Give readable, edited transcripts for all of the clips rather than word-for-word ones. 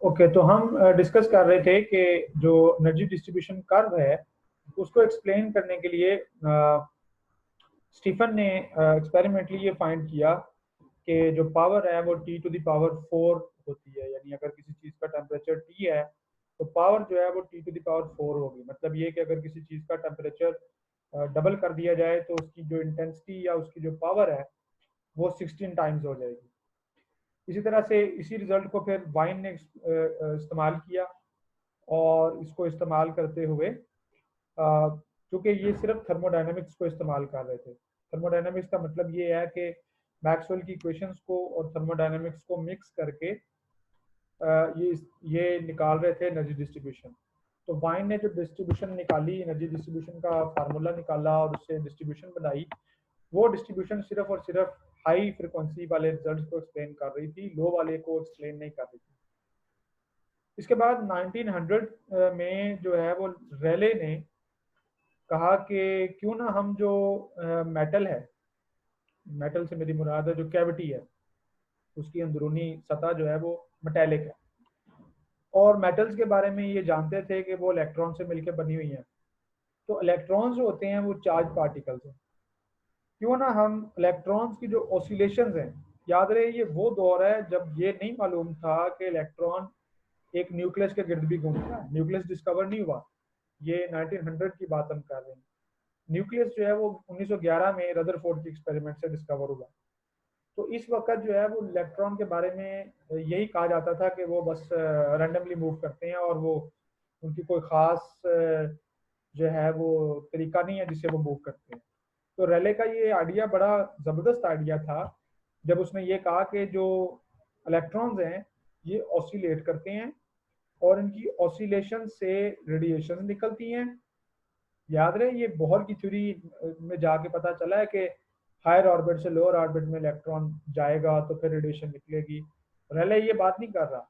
Okay, तो हम discuss कर रहे थे कि जो एनर्जी डिस्ट्रीब्यूशन कर्व है उसको एक्सप्लेन करने के लिए स्टीफन ने एक्सपेरिमेंटली ये फाइंड किया कि जो पावर है वो टी टू द पावर 4 होती है। यानी अगर किसी चीज़ का टेम्परेचर टी है तो पावर जो है वो टी टू द पावर 4 होगी। मतलब ये कि अगर किसी चीज़ का टेम्परेचर डबल कर दिया जाए तो उसकी जो इंटेंसिटी या उसकी जो पावर है वो 16 टाइम्स हो जाएगी। इसी तरह से इसी रिजल्ट को फिर वाइन ने इस्तेमाल किया और इसको इस्तेमाल करते हुए क्योंकि ये सिर्फ थर्मोडायनेमिक्स को इस्तेमाल कर रहे थे। थर्मोडायनेमिक्स का मतलब ये है कि मैक्सवेल की इक्वेशंस को और थर्मोडायनेमिक्स को मिक्स करके ये निकाल रहे थे एनर्जी डिस्ट्रीब्यूशन। तो वाइन ने जो डिस्ट्रीब्यूशन निकाली, एनर्जी डिस्ट्रीब्यूशन का फार्मूला निकाला और उससे डिस्ट्रीब्यूशन बनाई, वो डिस्ट्रीब्यूशन सिर्फ और सिर्फ हाई फ्रिक्वेंसी वाले रिजल्ट को एक्सप्लेन कर रही थी, लो वाले को एक्सप्लेन नहीं कर रही थी। इसके बाद 1900 में जो है वो रेले ने कहा कि क्यों ना हम जो मेटल है, मेटल से मेरी मुराद है जो कैविटी है, उसकी अंदरूनी सतह जो है वो मेटेलिक है। और मेटल्स के बारे में ये जानते थे कि वो इलेक्ट्रॉन से मिलकर बनी हुई हैं। तो इलेक्ट्रॉन्स जो होते हैं वो चार्ज पार्टिकल्स हैं। क्यों ना हम इलेक्ट्रॉन्स की जो ऑसिलेशंस हैं, याद रहे ये वो दौर है जब ये नहीं मालूम था कि इलेक्ट्रॉन एक न्यूक्लियस के गिर्द भी घूमता है। न्यूक्लियस डिस्कवर नहीं हुआ, ये 1900 की बात हम कर रहे हैं। न्यूक्लियस जो है वो 1911 में रदरफोर्ड के एक्सपेरिमेंट से डिस्कवर हुआ। तो इस वक्त जो है वो इलेक्ट्रॉन के बारे में यही कहा जाता था कि वो बस रैंडमली मूव करते हैं और वो उनकी कोई ख़ास जो है वो तरीका नहीं है जिससे वो मूव करते हैं। तो रेले का ये आइडिया बड़ा ज़बरदस्त आइडिया था जब उसने ये कहा कि जो इलेक्ट्रॉन्स हैं ये ऑसिलेट करते हैं और इनकी ऑसिलेशन से रेडिएशन निकलती हैं। याद रहे ये बोहर की थ्योरी में जाके पता चला है कि हायर ऑर्बिट से लोअर ऑर्बिट में इलेक्ट्रॉन जाएगा तो फिर रेडिएशन निकलेगी। रेले ये बात नहीं कर रहा।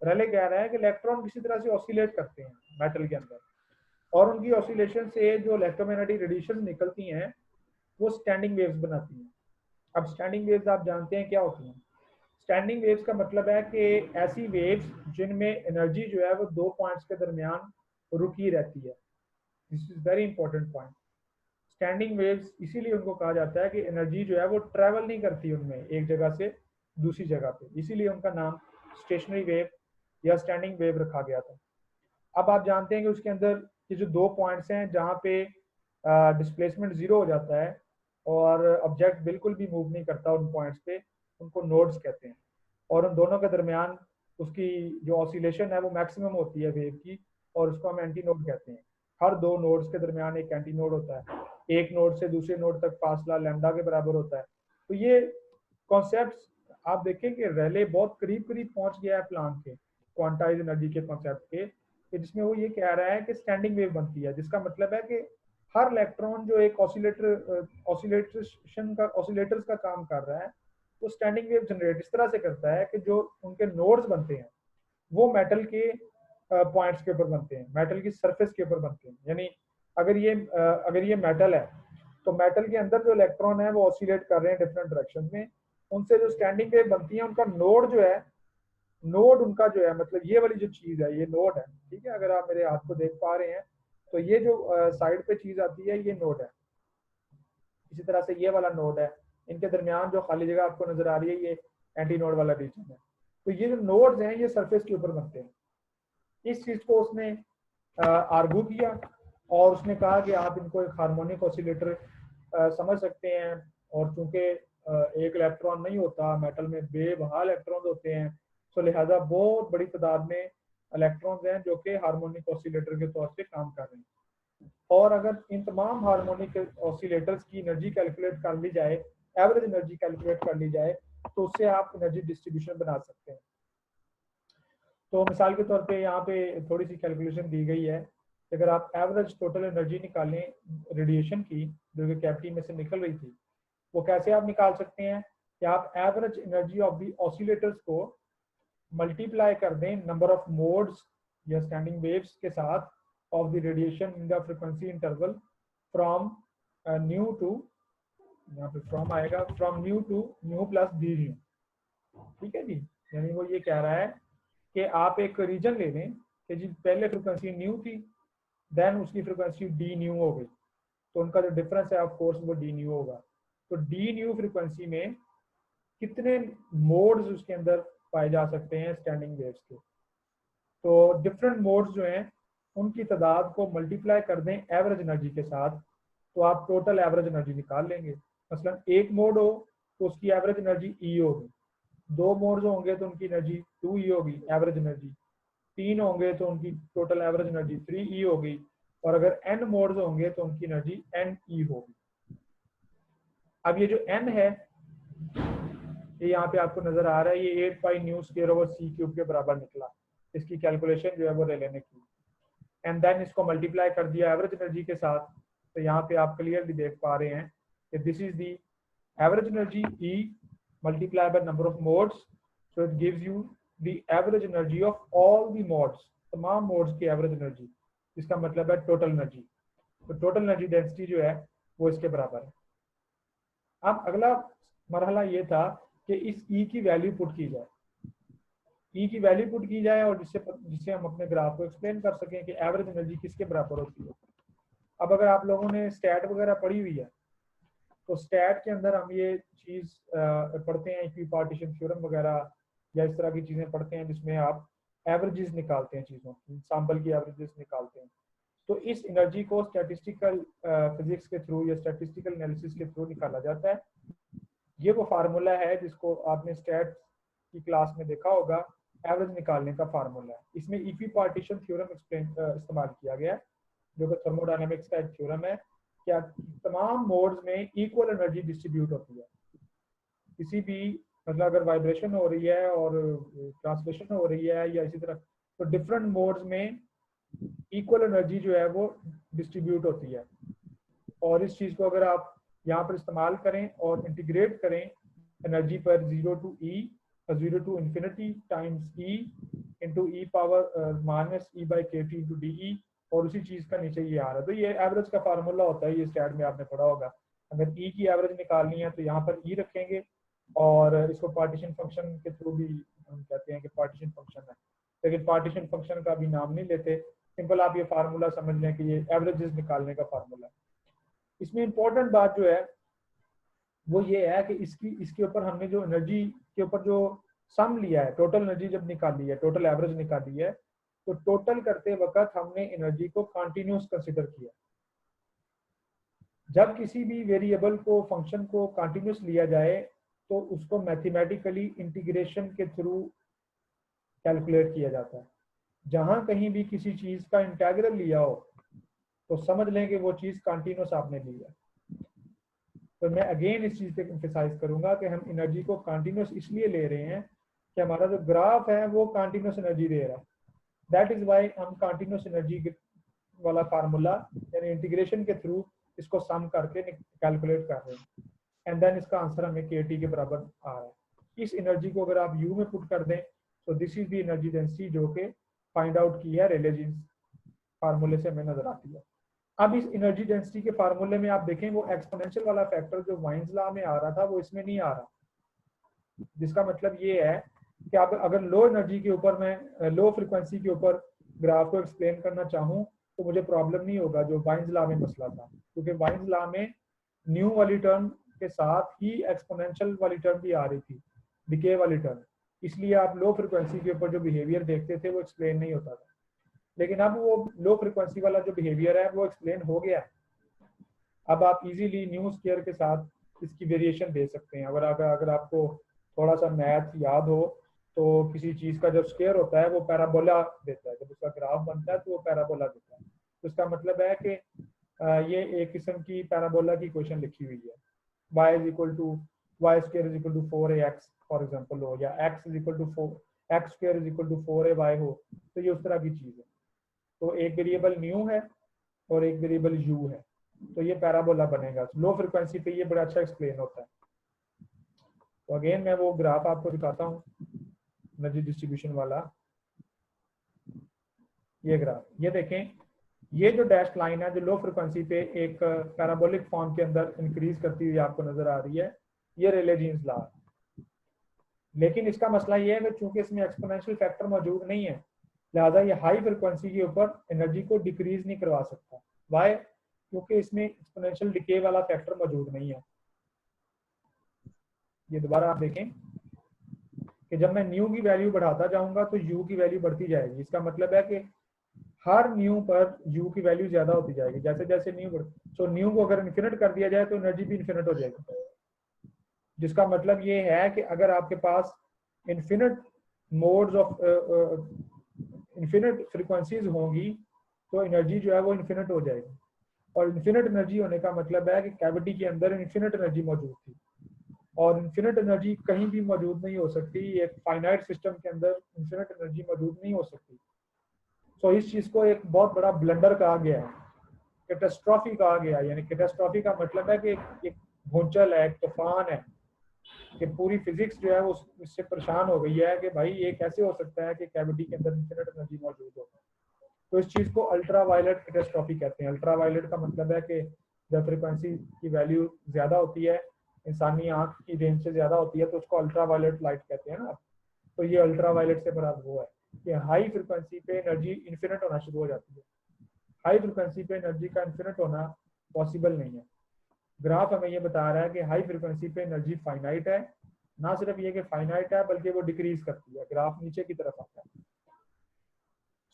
रेले कह रहा है कि इलेक्ट्रॉन किसी तरह से ऑसिलेट करते हैं मेटल के अंदर, और उनकी ऑसिलेशन से जो इलेक्ट्रोमैग्नेटिक रेडिएशन निकलती हैं वो स्टैंडिंग वेव्स बनाती हैं। अब स्टैंडिंग वेव्स आप जानते हैं क्या होती हैं। स्टैंडिंग वेव्स का मतलब है कि ऐसी वेव्स जिनमें एनर्जी जो है वो दो पॉइंट्स के दरमियान रुकी रहती है। This is very important point. Standing waves इसीलिए उनको कहा जाता है कि एनर्जी जो है वो ट्रेवल नहीं करती उनमें एक जगह से दूसरी जगह पे, इसीलिए उनका नाम स्टेशनरी वेव या स्टैंडिंग वेव रखा गया था। अब आप जानते हैं कि उसके अंदर ये जो दो पॉइंट्स हैं जहाँ पे डिस्प्लेसमेंट जीरो हो जाता है और ऑब्जेक्ट बिल्कुल भी मूव नहीं करता उन पॉइंट्स पे, उनको नोड्स कहते हैं। और उन दोनों के दरमियान उसकी जो ऑसिलेशन है वो मैक्सिमम होती है वेव की, और उसको हम एंटी नोड कहते हैं। हर दो नोड्स के दरमियान एक एंटी नोड होता है। एक नोड से दूसरे नोड तक फासला लैम्डा के बराबर होता है। तो ये कॉन्सेप्ट आप देखें कि रेले बहुत करीब करीब पहुंच गया है प्लांक के, क्वांटाइज एनर्जी के कॉन्सेप्ट के, जिसमें वो ये कह रहा है कि स्टैंडिंग वेव बनती है, जिसका मतलब है कि हर इलेक्ट्रॉन जो एक ऑसिलेटर्स का काम कर रहा है वो स्टैंडिंग वेव जनरेट इस तरह से करता है कि जो उनके नोड्स बनते हैं वो मेटल के पॉइंट्स के ऊपर बनते हैं, मेटल की सरफेस के ऊपर बनते हैं। यानी अगर ये मेटल है तो मेटल के अंदर जो इलेक्ट्रॉन है वो ऑसिलेट कर रहे हैं डिफरेंट डायरेक्शन में। उनसे जो स्टैंडिंग वेव बनती है उनका नोड जो है, नोड उनका जो है मतलब ये वाली जो चीज है ये नोड है। ठीक है, अगर आप मेरे हाथ को देख पा रहे हैं तो ये जो साइड पे चीज आती है ये नोड है। इसी तरह से ये वाला नोड है, इनके दरमियान जो खाली जगह आपको नजर आ रही है ये एंटी नोड वाला रीजन है। तो ये जो नोड्स हैं ये सरफेस के ऊपर बनते हैं। इस चीज को उसने आर्गू किया और उसने कहा कि आप इनको एक हार्मोनिक ऑसिलेटर समझ सकते हैं। और चूंकि एक इलेक्ट्रॉन नहीं होता मेटल में, बेबहाल इलेक्ट्रॉन होते हैं, तो लिहाजा बहुत बड़ी तादाद में इलेक्ट्रॉन्स हैं जो कि हार्मोनिक ऑसिलेटर के तौर पे काम कर रहे हैं। और अगर इन तमाम हार्मोनिक ऑसिलेटर्स की एनर्जी कैलकुलेट कर ली जाए, एवरेज एनर्जी कैलकुलेट कर ली जाए, तो उससे आप एनर्जी डिस्ट्रीब्यूशन बना सकते हैं। तो मिसाल के तौर पे यहाँ पे थोड़ी सी कैलकुलेशन दी गई है कि अगर आप एवरेज टोटल एनर्जी निकालें रेडिएशन की जो कि कैविटी में से निकल रही थी, वो कैसे आप निकाल सकते हैं कि आप average energy of the oscillators को मल्टीप्लाई कर दें नंबर ऑफ मोड्स या स्टैंडिंग वेव्स के साथ of the radiation in the frequency interval from nu to, यहाँ पे फ्रॉम आएगा, from nu to nu plus d nu. ठीक है जी, यानी वो ये कह रहा है कि आप एक रीजन ले लें कि जी पहले फ्रिक्वेंसी न्यू थी, देन उसकी फ्रिक्वेंसी डी न्यू हो गई, तो उनका जो डिफरेंस है ऑफ कोर्स वो डी न्यू होगा। तो डी न्यू फ्रिक्वेंसी में कितने मोड्स उसके अंदर पाए जा सकते हैं स्टैंडिंग वेव्स के। तो डिफरेंट मोड्स जो हैं उनकी तादाद को मल्टीप्लाई कर दें एवरेज एनर्जी के साथ, तो आप टोटल एवरेज एनर्जी निकाल लेंगे। मसलन एक मोड हो तो उसकी एवरेज एनर्जी ई होगी, दो मोड्स होंगे तो उनकी एनर्जी 2E होगी एवरेज एनर्जी, तीन होंगे तो उनकी टोटल एवरेज एनर्जी 3E होगी, और अगर n मोड्स होंगे तो उनकी एनर्जी NE होगी। अब ये जो n है ये यहाँ पे आपको नजर आ रहा है, ये 8 pi nu square over c³ के बराबर निकला। इसकी कैलकुलेशन जो है वो रेले ने की, एंड देन इसको मल्टीप्लाई कर दिया एवरेज एनर्जी के साथ। तो यहाँ पे आप क्लियरली देख पा रहे हैं कि this is the average energy E multiply by number of modes, so it gives you the average energy of all the modes, तमाम मोड्स की एवरेज एनर्जी, इसका मतलब है टोटल एनर्जी। तो टोटल एनर्जी डेंसिटी जो है वो इसके बराबर है। अब अगला मरहला ये था कि इस E की वैल्यू पुट की जाए, E की वैल्यू पुट की जाए, और जिससे हम अपने ग्राफ को एक्सप्लेन कर सकें कि एवरेज एनर्जी किसके बराबर होती है। अब अगर आप लोगों ने स्टैट वगैरह पढ़ी हुई है तो स्टैट के अंदर हम ये चीज़ पढ़ते हैं, इक्विपार्टीशन थ्योरम वगैरह या इस तरह की चीज़ें पढ़ते हैं जिसमें आप एवरेजेस निकालते हैं, चीज़ों की सैंपल की एवरेजेस निकालते हैं। तो इस एनर्जी को स्टैटिस्टिकल फिजिक्स के थ्रू या स्टैटिस्टिकल एनालिसिस के थ्रू निकाला जाता है। ये वो फार्मूला है जिसको आपने स्टैट की क्लास में देखा होगा, एवरेज निकालने का फार्मूला है। इसमें इक्विपार्टीशन थ्योरम इस्तेमाल किया गया है जो कि थर्मोडायनामिक्स का एक थ्योरम है कि तमाम मोड्स में इक्वल एनर्जी डिस्ट्रीब्यूट होती है। किसी भी मतलब अगर वाइब्रेशन हो रही है और ट्रांसलेशन हो रही है या इसी तरह, तो डिफरेंट मोड्स में इक्वल एनर्जी जो है वो डिस्ट्रीब्यूट होती है। और इस चीज़ को अगर आप यहाँ पर इस्तेमाल करें और इंटीग्रेट करें एनर्जी पर 0 to E 0 to infinity times E into E power minus E/kT into DE, और उसी चीज़ का नीचे ये आ रहा है। तो ये एवरेज का फार्मूला होता है, ये स्टैट में आपने पढ़ा होगा। अगर E की एवरेज निकालनी है तो यहाँ पर E रखेंगे, और इसको पार्टीशन फंक्शन के थ्रू भी हम कहते हैं कि पार्टीशन फंक्शन है, लेकिन पार्टीशन फंक्शन का भी नाम नहीं लेते, सिंपल आप ये फार्मूला समझ लें कि ये एवरेजेस निकालने का फार्मूला है। इसमें इंपॉर्टेंट बात जो है वो ये है कि इसके ऊपर हमने जो एनर्जी के ऊपर जो सम लिया है, टोटल एनर्जी जब निकाली है, टोटल एवरेज निकाली है, तो टोटल करते वक्त हमने एनर्जी को कंटिन्यूस कंसीडर किया। जब किसी भी वेरिएबल को फंक्शन को कंटिन्यूस लिया जाए तो उसको मैथमेटिकली इंटीग्रेशन के थ्रू कैलकुलेट किया जाता है। जहां कहीं भी किसी चीज का इंटीग्रल लिया हो तो समझ लें कि वो चीज कंटिन्यूस आपने ली है। तो मैं अगेन इस चीज पे एम्फसाइज करूंगा कि हम एनर्जी को कंटिन्यूस इसलिए ले रहे हैं कि हमारा जो ग्राफ है वो कंटिन्यूस एनर्जी दे रहा है। दैट इज वाई हम कंटिन्यूस एनर्जी वाला फार्मूला यानी इंटीग्रेशन के थ्रू इसको सम करके कैलकुलेट कर रहे हैं, एंड देन इसका आंसर हमें KT के बराबर आ रहा है। इस एनर्जी को अगर आप U में पुट कर दें तो this is the energy density जो कि फाइंड आउट की है रेले जीन्स फार्मूले से हमें नजर आती है। अब इस एनर्जी डेंसिटी के फार्मूले में आप देखें वो एक्सपोनेंशियल वाला फैक्टर जो वाइन्स लॉ में आ रहा था वो इसमें नहीं आ रहा, जिसका मतलब ये है कि आप अगर लो एनर्जी के ऊपर मैं लो फ्रिक्वेंसी के ऊपर ग्राफ को एक्सप्लेन करना चाहूँ तो मुझे प्रॉब्लम नहीं होगा जो वाइन्स लॉ में मसला था, क्योंकि वाइन्स लॉ में न्यू वाली टर्म के साथ ही एक्सपोनेंशियल वाली टर्म भी आ रही थी, डिके वाली टर्म, इसलिए आप लो फ्रिक्वेंसी के ऊपर जो बिहेवियर देखते थे वो एक्सप्लेन नहीं होता था। लेकिन अब वो लो फ्रिक्वेंसी वाला जो बिहेवियर है वो एक्सप्लेन हो गया है। अब आप इजीली न्यू स्क्वायर के साथ इसकी वेरिएशन दे सकते हैं। अगर आपको थोड़ा सा मैथ याद हो तो किसी चीज़ का जब स्क्वायर होता है वो पैराबोला देता है, जब उसका ग्राफ बनता है तो वो पैराबोला देता है। तो इसका मतलब है कि ये एक किस्म की पैराबोला की इक्वेशन लिखी हुई है, y is equal to Y square is equal to 4ax for example हो, या x is equal to 4x square is equal to 4ay हो, तो ये उस तरह की चीज़ है। तो एक वेरिएबल न्यू है और एक वेरिएबल u है, तो ये पैराबोला बनेगा। लो फ्रिक्वेंसी पे ये बड़ा अच्छा एक्सप्लेन होता है। तो अगेन मैं वो ग्राफ आपको दिखाता हूँ एनर्जी डिस्ट्रीब्यूशन वाला, ये ग्राफ, ये देखें, ये जो डैश लाइन है जो लो फ्रिक्वेंसी पे एक पैराबोलिक फॉर्म के अंदर इंक्रीज करती हुई आपको नजर आ रही है, ये रेले जीन्स लॉ। लेकिन इसका मसला ये है कि चूंकि इसमें एक्सपोनेंशियल फैक्टर मौजूद नहीं है, लिहाजा ये हाई फ्रिक्वेंसी के ऊपर एनर्जी को डिक्रीज नहीं करवा सकता। वाई? क्योंकि इसमें एक्सपोनेंशियल डिके वाला फैक्टर मौजूद नहीं है। ये दोबारा आप देखें कि जब मैं न्यू की वैल्यू बढ़ाता जाऊंगा तो यू की वैल्यू बढ़ती जाएगी। इसका मतलब है कि हर न्यू पर यू की वैल्यू ज्यादा होती जाएगी जैसे जैसे न्यू बढ़। सो न्यू को अगर इन्फिनिट कर दिया जाए तो एनर्जी भी इन्फिनिट हो जाएगी, जिसका मतलब ये है कि अगर आपके पास infinite modes of infinite frequencies होंगी तो एनर्जी जो है वो इन्फिनिट हो जाएगी। और इन्फिनिट एनर्जी होने का मतलब है कि कैविटी के अंदर इन्फिनिट एनर्जी मौजूद थी, और इन्फिनिट एनर्जी कहीं भी मौजूद नहीं हो सकती। एक फाइनाइट सिस्टम के अंदर इन्फिनिट एनर्जी मौजूद नहीं हो सकती। सो इस चीज को एक बहुत बड़ा ब्लंडर कहा गया है, कैटास्ट्रॉफी कहा गया है। यानी कैटास्ट्रॉफी का मतलब है कि एक भूंचल है, एक तूफान है, कि पूरी फिजिक्स जो है वो इससे परेशान हो गई है कि भाई ये कैसे हो सकता है कि कैविटी के अंदर इन्फिनिट एनर्जी मौजूद हो। तो इस चीज को अल्ट्रा वायलेट कैटास्ट्रॉफी कहते हैं। अल्ट्रा वायलेट का मतलब है कि जब फ्रिक्वेंसी की वैल्यू ज्यादा होती है, इंसानी आंख की रेंज से ज्यादा होती है, तो उसको अल्ट्रा वायलेट लाइट कहते हैं ना। तो ये अल्ट्रा वायलेट से बराबर वो है कि हाई फ्रिक्वेंसी पे एनर्जी इन्फिनिट होना शुरू हो जाती है। हाई फ्रिक्वेंसी पे एनर्जी का इन्फिनिट होना पॉसिबल नहीं है। ग्राफ हमें ये बता रहा है कि हाई फ्रिक्वेंसी पे एनर्जी फाइनाइट है। ना सिर्फ ये कि फाइनाइट है बल्कि वो डिक्रीज करती है, ग्राफ नीचे की तरफ आता है।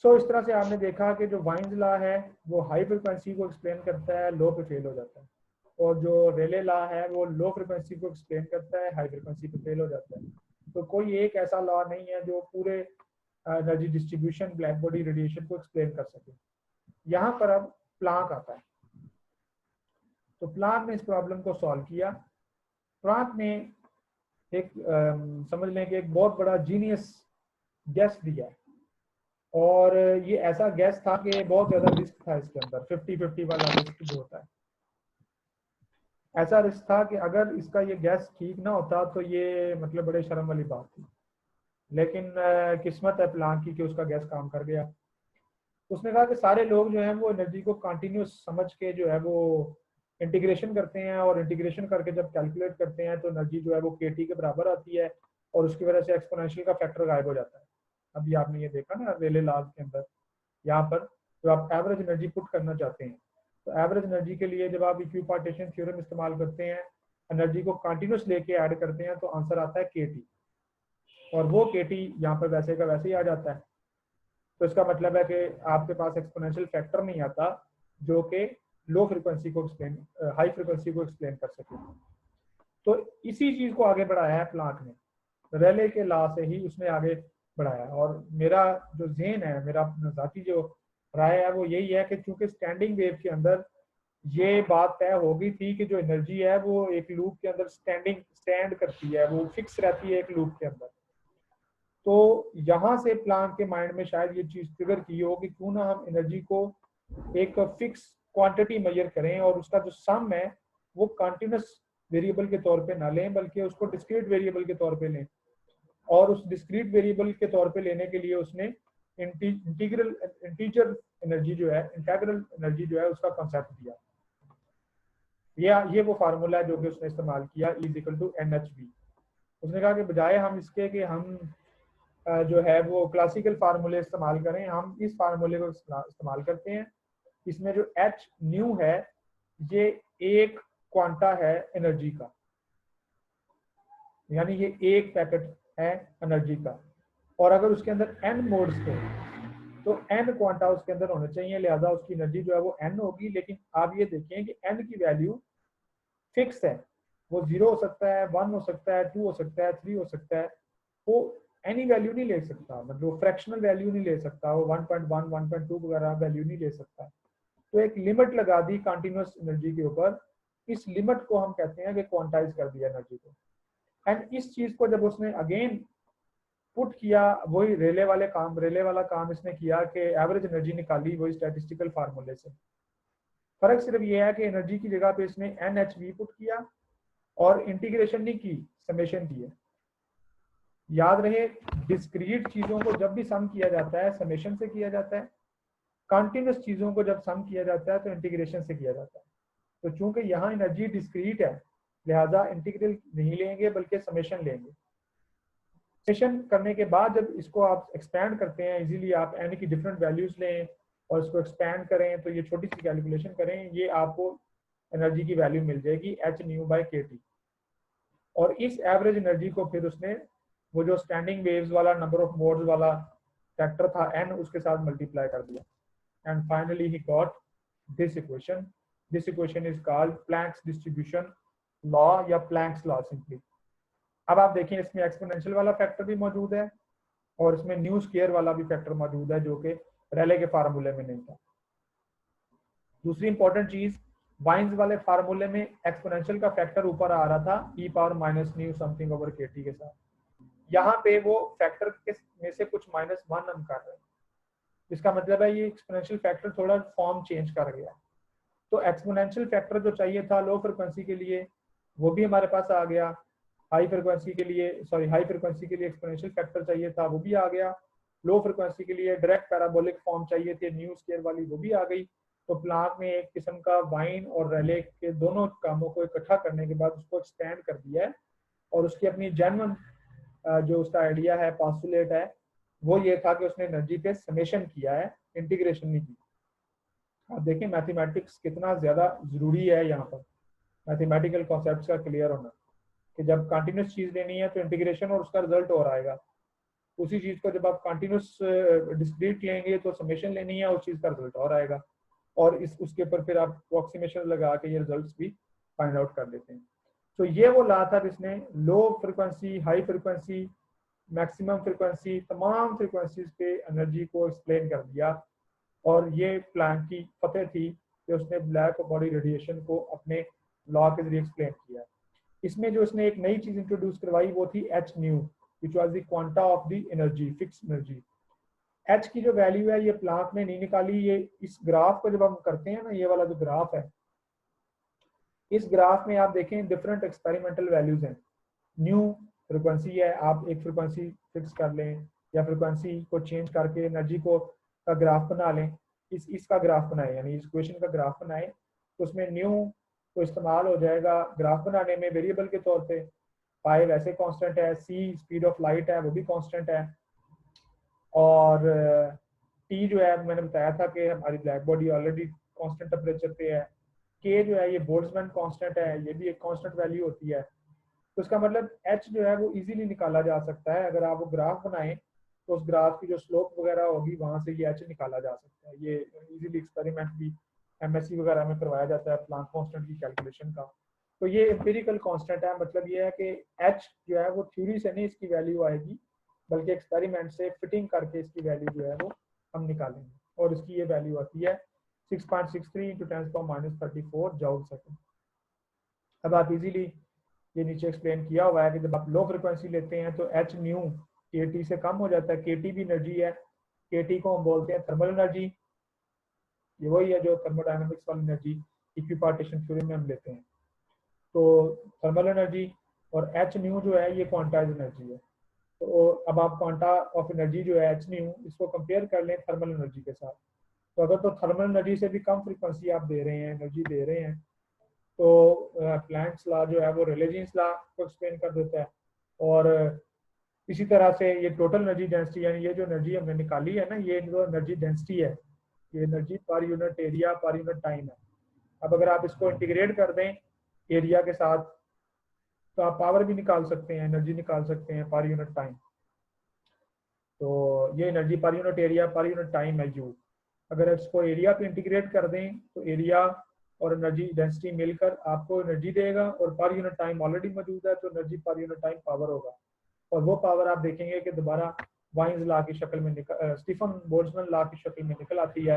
सो इस तरह से आपने देखा कि जो वाइन्स लॉ है वो हाई फ्रिक्वेंसी को एक्सप्लेन करता है, लो पे फेल हो जाता है, और जो रेले लॉ है वो लो फ्रिक्वेंसी को एक्सप्लेन करता है, हाई फ्रिक्वेंसी पे फेल हो जाता है। तो कोई एक ऐसा लॉ नहीं है जो पूरे energy distribution, black body radiation को एक्सप्लेन कर सके। यहाँ पर अब प्लांक आता है। तो प्लांक ने इस प्रॉब्लम को सॉल्व किया। प्लांक ने एक समझ लें कि एक बहुत बड़ा जीनियस गैस दिया, और ये ऐसा गैस था कि बहुत ज्यादा रिस्क था इसके अंदर, 50-50 वाला रिस्क जो होता है। ऐसा रिस्क था कि अगर इसका ये गैस ठीक ना होता तो ये मतलब बड़े शर्म वाली बात थी। लेकिन किस्मत है प्लांक की कि उसका गैस काम कर गया। उसने कहा कि सारे लोग जो हैं वो एनर्जी को कंटिन्यूस समझ के जो है वो इंटीग्रेशन करते हैं, और इंटीग्रेशन करके जब कैलकुलेट करते हैं तो एनर्जी जो है वो केटी के बराबर आती है, और उसकी वजह से एक्सपोनेंशियल का फैक्टर गायब हो जाता है। अभी आपने ये देखा ना रेले लॉज के अंदर, यहाँ पर जो आप एवरेज एनर्जी पुट करना चाहते हैं, तो एवरेज एनर्जी के लिए जब आप इक्विपार्टीशन थ्योरम इस्तेमाल करते हैं, एनर्जी को कंटिन्यूस लेके ऐड करते हैं, तो आंसर आता है केटी, और वो केटी यहाँ पर वैसे का वैसे ही आ जाता है। तो इसका मतलब है कि आपके पास एक्सपोनेंशियल फैक्टर नहीं आता जो कि लो फ्रीक्वेंसी को एक्सप्लेन, हाई फ्रीक्वेंसी को एक्सप्लेन कर सके। तो इसी चीज को आगे बढ़ाया है प्लांक ने, रेले के लॉ से ही उसने आगे बढ़ाया। और मेरा जो ज़हन है, मेरा जाती जो राय है वो यही है कि चूंकि स्टैंडिंग वेव के अंदर ये बात तय हो गई थी कि जो एनर्जी है वो एक लूप के अंदर स्टैंड करती है, वो फिक्स रहती है एक लूप के अंदर। तो यहाँ से प्लांक के माइंड में शायद ये चीज ट्रिगर की हो कि क्यों ना हम एनर्जी को एक फिक्स क्वांटिटी मेजर करें, और उसका जो सम है वो कंटिन्यूस वेरिएबल के तौर पे ना लें बल्कि उसको डिस्क्रीट वेरिएबल के तौर पे लें। और उस डिस्क्रीट वेरिएबल के तौर पे लेने के लिए उसने इंटीजर एनर्जी जो है, इंटीग्रल एनर्जी जो है उसका कंसेप्ट दिया। ये वो फार्मूला है जो कि उसने इस्तेमाल किया, E=NHV। उसने कहा कि बजाय हम इसके कि हम जो है वो क्लासिकल फार्मूले इस्तेमाल करें, हम इस फार्मूले को इस्तेमाल करते हैं। इसमें जो H न्यू है ये एक क्वांटा है एनर्जी का, यानी ये एक पैकेट है एनर्जी का, और अगर उसके अंदर n मोड्स थे तो n क्वांटा उसके अंदर होने चाहिए, लिहाजा उसकी एनर्जी जो है वो n होगी। लेकिन आप ये देखें कि n की वैल्यू फिक्स है, वो 0 हो सकता है, 1 हो सकता है, 2 हो सकता है, 3 हो सकता है, वो एनी वैल्यू नहीं ले सकता, मतलब वो फ्रैक्शनल वैल्यू नहीं ले सकता, वो 1.1 1.2 वगैरह वैल्यू नहीं ले सकता। तो एक लिमिट लगा दी कंटिन्यूस एनर्जी के ऊपर, इस लिमिट को हम कहते हैं कि क्वांटाइज कर दिया एनर्जी को। एंड इस चीज को जब उसने अगेन पुट किया, वही रेले वाला काम इसने किया कि एवरेज एनर्जी निकाली वही स्टैटिस्टिकल फार्मूले से। फर्क सिर्फ ये है कि एनर्जी की जगह पे इसने NHV पुट किया और इंटीग्रेशन नहीं की, समेशन की है। याद रहे डिस्क्रीट चीजों को जब भी सम किया जाता है समेशन से किया जाता है, कंटिन्यूस चीजों को जब सम किया जाता है तो इंटीग्रेशन से किया जाता है। तो चूंकि यहाँ एनर्जी डिस्क्रीट है लिहाजा इंटीग्रल नहीं लेंगे बल्कि समेशन लेंगे। सेशन करने के बाद जब इसको आप एक्सपैंड करते हैं, इजीली आप एन की डिफरेंट वैल्यूज लें और इसको एक्सपैंड करें, तो ये छोटी सी कैलकुलेशन करें, ये आपको एनर्जी की वैल्यू मिल जाएगी H nu by K T. और इस एवरेज एनर्जी को फिर उसने वो जो स्टैंडिंग वेव्स वाला नंबर ऑफ मोड्स वाला फैक्टर था एन, उसके साथ मल्टीप्लाई कर दिया, and finally he got this equation. This equation is called Planck's distribution law या प्लैंक्स लॉ सिंपली। अब आप देखें इसमें एक्सपोनेंशियल वाला फैक्टर भी मौजूद है और इसमें न्यू स्क्वायर वाला भी फैक्टर मौजूद है, जो कि रेले के फार्मूले में नहीं था। दूसरी इंपॉर्टेंट चीज, वाइन्स वाले फार्मूले में एक्सपोनेंशियल का फैक्टर ऊपर आ रहा था e power minus nu something over k T के साथ। यहाँ पे वो फैक्टर में से कुछ -1 हम कर रहे हैं, इसका मतलब है ये एक्सपोनेंशियल फैक्टर थोड़ा फॉर्म चेंज कर गया। तो एक्सपोनेंशियल फैक्टर जो चाहिए था लो फ्रिक्वेंसी के लिए वो भी हमारे पास आ गया, हाई फ्रिक्वेंसी के लिए एक्सपोनेंशियल फैक्टर चाहिए था वो भी आ गया, लो फ्रिक्वेंसी के लिए डायरेक्ट पैराबोलिक फॉर्म चाहिए थे न्यू स्क्वायर वाली वो भी आ गई। तो प्लांक ने एक किस्म का वाइन और रेले के दोनों कामों को इकट्ठा करने के बाद उसको एक्सपेंड कर दिया है, और उसकी अपनी जेन्युइन जो उसका आइडिया है, पॉस्टुलेट है, वो ये था कि उसने एनर्जी पे समेशन किया है, इंटीग्रेशन नहीं की। आप देखें मैथमेटिक्स कितना ज्यादा जरूरी है यहाँ पर, मैथमेटिकल कॉन्सेप्ट्स का क्लियर होना, कि जब कंटिन्यूस चीज लेनी है तो इंटीग्रेशन और उसका रिजल्ट और आएगा। उसी चीज को जब आप कंटिन्यूस डिस्क्रीट लेंगे तो समेशन लेनी है, उस चीज का रिजल्ट और आएगा, और इस उसके ऊपर फिर आप अप्रोक्सीमेशन लगा के ये रिजल्ट्स भी फाइंड आउट कर लेते हैं। तो ये वो ला था जिसने low frequency, high frequency, maximum frequency, तमाम फ्रिक्वेंसीज पे एनर्जी को एक्सप्लेन कर दिया, और ये प्लैंक की फतेह थी कि उसने ब्लैक बॉडी रेडिएशन को अपने लॉ के जरिए एक्सप्लेन किया। इसमें जो उसने एक नई चीज इंट्रोड्यूस करवाई वो थी H new, which was the quanta of the energy, fix energy. H की जो वैल्यू है ये प्लांक ने नहीं निकाली, ये इस ग्राफ को जब हम करते हैं ना, ये वाला जो ग्राफ है, इस ग्राफ में आप देखें डिफरेंट एक्सपेरिमेंटल वैल्यूज हैं। न्यू फ्रिक्वेंसी है, आप एक फ्रिक्वेंसी फिक्स कर लें या फ्रिक्वेंसी को चेंज करके एनर्जी को का ग्राफ बना लें, इसका ग्राफ बनाए, यानी इस इक्वेशन का ग्राफ बनाए, तो उसमें न्यू तो इस्तेमाल हो जाएगा ग्राफ बनाने में वेरिएबल के तौर पे। पाई वैसे कांस्टेंट है, सी स्पीड ऑफ लाइट है वो भी कांस्टेंट है, और टी जो है मैंने बताया था कि हमारी black body already constant temperature पे है। के जो है ये बोल्ट्जमैन कांस्टेंट है, ये भी एक कांस्टेंट वैल्यू होती है। तो इसका मतलब एच जो है वो इजीली निकाला जा सकता है, अगर आप वो ग्राफ बनाएं तो उस ग्राफ की जो स्लोप वगैरह होगी वहां से ये एच निकाला जा सकता है। ये इजीली एक्सपेरिमेंट भी एमएससी वगैरह में करवाया जाता है प्लांक कांस्टेंट की कैलकुलेशन का। तो ये एम्पिरिकल कांस्टेंट है, मतलब ये है कि एच जो है वो थ्योरी से नहीं इसकी वैल्यू आएगी, बल्कि एक्सपेरिमेंट से फिटिंग करके इसकी वैल्यू जो है वो हम निकालेंगे, और इसकी ये वैल्यू आती है 6.63 × 10⁻34 जॉउल सेकंड। अब आप इजीली ये नीचे एक्सप्लेन किया हुआ है कि जब आप लो फ्रिक्वेंसी लेते हैं तो एच न्यू के टी से कम हो जाता है, के टी भी एनर्जी है, के टी को हम बोलते हैं थर्मल एनर्जी, ये वही है जो थर्मोडायनामिक्स वाली एनर्जी इक्विपार्टीशन थ्योरी में हम लेते हैं। तो थर्मल एनर्जी और एच न्यू जो है ये क्वांटाइज एनर्जी है। तो अब आप क्वांटा ऑफ एनर्जी जो है एच न्यू, इसको कंपेयर कर लें थर्मल एनर्जी के साथ, तो अगर तो थर्मल एनर्जी से भी कम फ्रीक्वेंसी आप दे रहे हैं, एनर्जी दे रहे हैं, तो प्लैंक्स लॉ जो है वो रेले-जीन्स लॉ को एक्सप्लेन कर देता है। और इसी तरह से ये टोटल एनर्जी डेंसिटी, यानी ये जो एनर्जी हमने निकाली है ना, ये जो एनर्जी डेंसिटी है, ये energy per unit area per unit time है। अब अगर आप इसको इंटीग्रेट कर दें एरिया के साथ तो आप पावर भी निकाल सकते हैं, एनर्जी निकाल सकते हैं पर यूनिट टाइम। तो ये energy per unit area per unit time है यू। अगर इसको एरिया पे इंटीग्रेट कर दें तो एरिया और एनर्जी डेंसिटी मिलकर आपको एनर्जी देगा, और पर यूनिट टाइम ऑलरेडी मौजूद है तो energy per unit time power होगा, और वो पावर आप देखेंगे कि दोबारा वाइन्स लॉ की शक्ल में स्टीफन बोल्ट्जमैन लॉ की शक्ल में निकल आती है,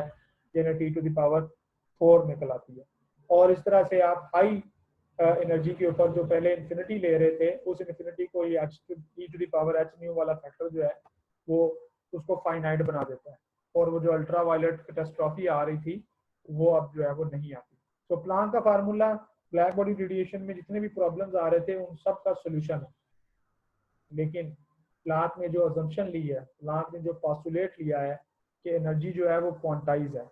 यानी T⁴ निकल आती है। और इस तरह से आप हाई एनर्जी के ऊपर जो पहले इन्फिनिटी ले रहे थे, उस इन्फिनिटी को ये E⁻h न्यू वाला फैक्टर जो है वो उसको फाइनाइट बना देता है, और वो जो अल्ट्रा वायलेट कैटास्ट्रॉफी आ रही थी वो अब जो है वो नहीं आती। तो प्लांक का फार्मूला ब्लैक बॉडी रेडिएशन में जितने भी प्रॉब्लम्स आ रहे थे उन सब का सोल्यूशन है। लेकिन प्लांक ने जो अजम्पशन ली है, प्लांक ने जो पॉस्टुलेट लिया है कि एनर्जी जो है वो क्वांटाइज है,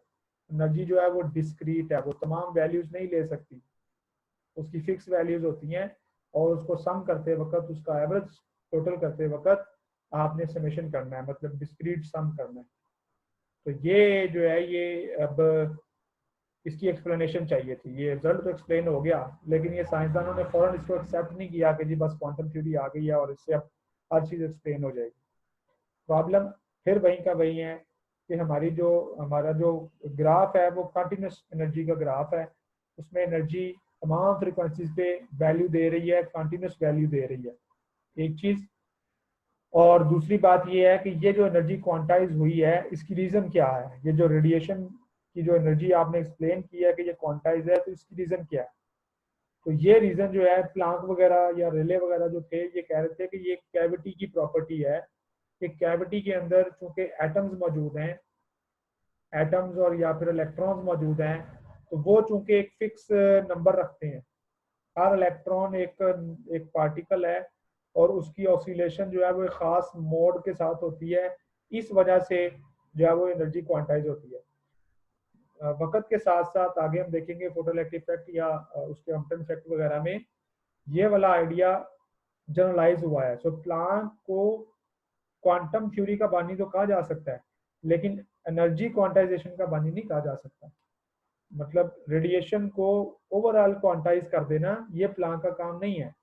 एनर्जी जो है वो डिस्क्रीट है, वो तमाम वैल्यूज नहीं ले सकती, उसकी फिक्स वैल्यूज होती हैं, और उसको सम करते वक्त, उसका एवरेज टोटल करते वक्त आपने समेशन करना है, मतलब डिस्क्रीट सम करना है। तो ये जो है ये अब इसकी एक्सप्लेनेशन चाहिए थी। ये रिजल्ट तो एक्सप्लेन हो गया, लेकिन ये साइंसदानों ने फ़ौरन इसको एक्सेप्ट नहीं किया कि जी बस क्वांटम थ्योरी आ गई है और इससे अब हर चीज़ एक्सप्लेन हो जाएगी। प्रॉब्लम फिर वहीं का वही है कि हमारा जो ग्राफ है वो कंटिन्यूस एनर्जी का ग्राफ है। उसमें एनर्जी तमाम फ्रिक्वेंसीज पे वैल्यू दे रही है, कंटिन्यूस वैल्यू दे रही है, एक चीज़। और दूसरी बात ये है कि ये जो एनर्जी क्वांटाइज हुई है इसकी रीज़न क्या है। ये जो रेडिएशन की जो एनर्जी आपने एक्सप्लेन की है कि ये क्वांटाइज है, तो इसकी रीज़न क्या है। तो ये रीज़न जो है प्लांक वगैरह या रिले वगैरह जो थे ये कह रहे थे कि ये कैविटी की प्रॉपर्टी है कि कैविटी के अंदर चूंकि एटम्स मौजूद हैं, एटम्स और या फिर इलेक्ट्रॉन्स मौजूद हैं, तो वो चूंकि एक फिक्स नंबर रखते हैं। हर इलेक्ट्रॉन एक एक पार्टिकल है और उसकी ऑसिलेशन जो है वो एक खास मोड के साथ होती है। इस वजह से जो है वो एनर्जी क्वांटाइज होती है। वक्त के साथ साथ आगे हम देखेंगे फोटोइलेक्ट्रिक इफेक्ट या उसके हम्पटन इफेक्ट वगैरह में ये वाला आइडिया जनरलाइज हुआ है। सो प्लांक को क्वांटम थ्योरी का बानी तो कहा जा सकता है, लेकिन एनर्जी क्वांटाइजेशन का बानी नहीं कहा जा सकता। मतलब रेडिएशन को ओवरऑल क्वांटाइज कर देना ये प्लांक का काम नहीं है।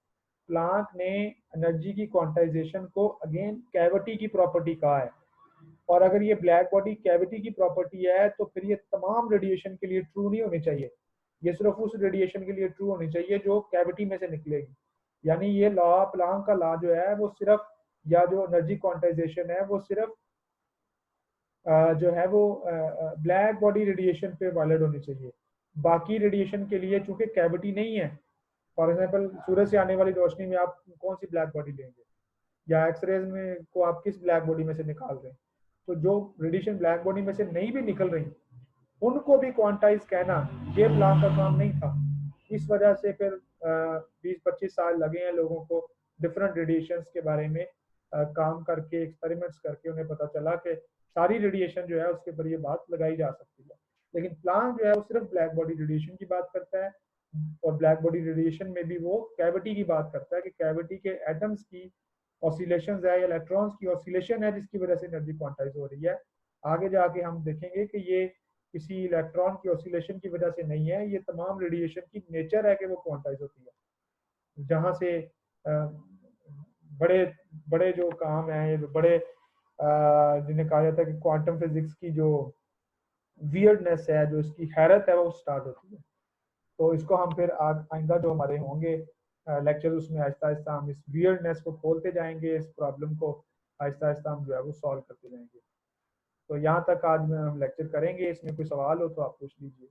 प्लांक ने एनर्जी की क्वांटाइजेशन को अगेन कैविटी की प्रॉपर्टी कहा है। और अगर ये ब्लैक बॉडी कैविटी की प्रॉपर्टी है तो फिर ये तमाम रेडिएशन के लिए ट्रू नहीं होनी चाहिए। ये सिर्फ उस रेडिएशन के लिए ट्रू होनी चाहिए जो कैविटी में से निकलेगी। यानी ये लॉ, प्लांक का लॉ जो है वो सिर्फ, या जो एनर्जी क्वांटाइजेशन है वो सिर्फ जो है वो ब्लैक बॉडी रेडिएशन पे वैलिड होनी चाहिए। बाकी रेडिएशन के लिए चूंकि कैविटी नहीं है, फॉर एग्जांपल सूरज से आने वाली रोशनी में आप कौन सी ब्लैक बॉडी लेंगे, या एक्सरेज में को आप किस ब्लैक बॉडी में से निकाल रहे हैं। तो जो रेडिएशन ब्लैक बॉडी में से नहीं भी निकल रही उनको भी क्वांटाइज कहना ये प्लांक का काम नहीं था। इस वजह से फिर 20-25 साल लगे हैं लोगों को डिफरेंट रेडिएशंस के बारे में काम करके, एक्सपेरिमेंट्स करके उन्हें पता चला कि सारी रेडिएशन जो है उसके ऊपर ये बात लगाई जा सकती है। लेकिन प्लांक जो है वो सिर्फ ब्लैक बॉडी रेडिएशन की बात करता है, और ब्लैक बॉडी रेडिएशन में भी वो कैविटी की बात करता है कि कैविटी के एटम्स की ऑसिलेशन है या इलेक्ट्रॉन्स की ऑसिलेशन है जिसकी वजह से एनर्जी क्वांटाइज हो रही है। आगे जाके हम देखेंगे कि ये किसी इलेक्ट्रॉन की ऑसिलेशन की वजह से नहीं है, ये तमाम रेडिएशन की नेचर है कि वो क्वांटाइज होती है। जहाँ से बड़े बड़े जो काम है, बड़े जिन्हें कहा जाता है कि क्वांटम फिजिक्स की जो वियर्डनेस है, जो इसकी हैरत है, वो स्टार्ट होती है। तो इसको हम फिर आइंदा जो हमारे होंगे लेक्चर, उसमें आहिस्ता आहिस्ता हम इस वियर्डनेस को खोलते जाएंगे, इस प्रॉब्लम को आहिस्ता आहिस्ता हम जो है वो सॉल्व करते जाएंगे। तो यहाँ तक आज में हम लेक्चर करेंगे। इसमें कोई सवाल हो तो आप पूछ लीजिए।